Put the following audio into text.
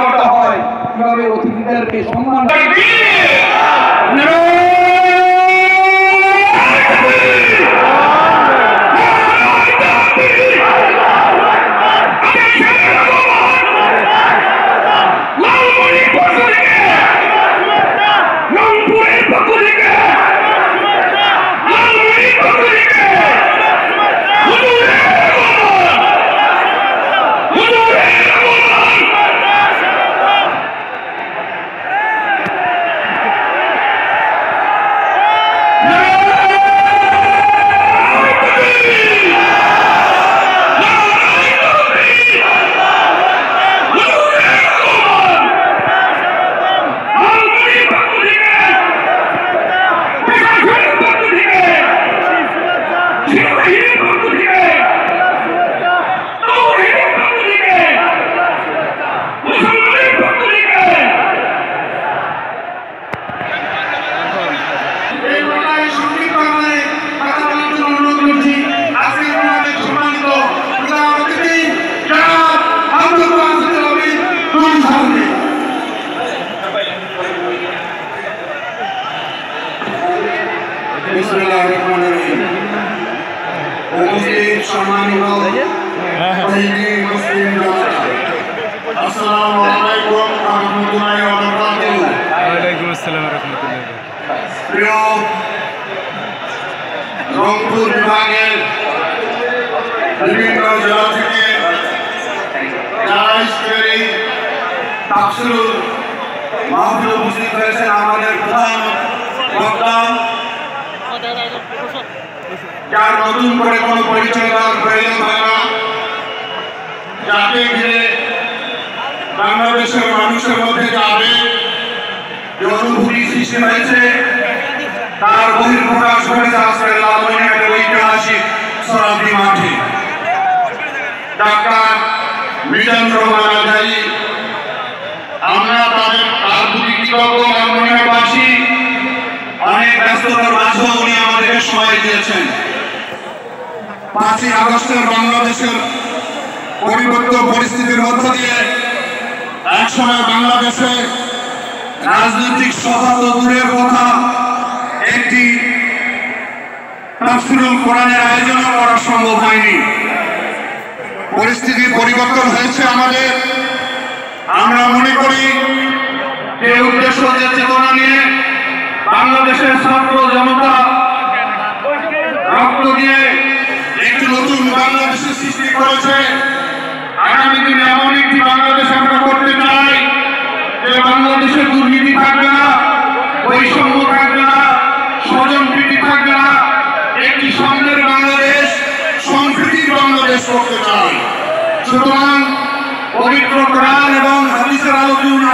করতে হয়, কিভাবে অতিথিদেরকে সম্মান রংপুর বিভাগের বিভিন্ন জেলা থেকে মাহফিলে উপস্থিত হয়েছেন আমাদের প্রধান বক্তা, যার নতুন করে কোনো পরিচয় দেওয়ার প্রয়োজন হয় না, যাকে ঘিরে বাংলাদেশের মানুষের মধ্যে যাবে যে অনুভূতি সৃষ্টি হয়েছে তার বহিঃপ্রকাশ ঘটেছে আজকের লালমনিরহাটের ঐতিহাসিক শতাব্দী মাঠে। ডাক্তার মিজান রহমান আজহারী, আমরা তার প্রতি কৃতজ্ঞ। লালমনিরহাটবাসী অনেক ব্যস্ততার মাঝেও উনি আমাদেরকে সময় দিয়েছেন। 5ই আগস্টের বাংলাদেশের পরিবর্তিত পরিস্থিতির মধ্য দিয়ে একসময় বাংলাদেশে রাজনৈতিক সভা তো দূরের কথা, একটি তাফসীরুল কোরআনের আয়োজন করা সম্ভব হয়নি। পরিস্থিতি পরিবর্তন হয়েছে আমাদের। আমরা মনে করি যে উদ্দেশ্য, যে চেতনা নিয়ে বাংলাদেশের ছাত্র জনতা রক্ত দিয়ে একটি নতুন বাংলাদেশের সৃষ্টি করেছে, আগামী দিনে এমন একটি বাংলাদেশ আমরা করতে চাই যে বাংলাদেশে দুর্নীতি থাকবে না, বৈষম্য থাকবে না, স্বজনপ্রীতি থাকবে না, একটি সামনের বাংলাদেশ, সম্প্রীতির বাংলাদেশ করতে চাই। সুতরাং পবিত্র কোরআন এবং হাদিসের আলোচনা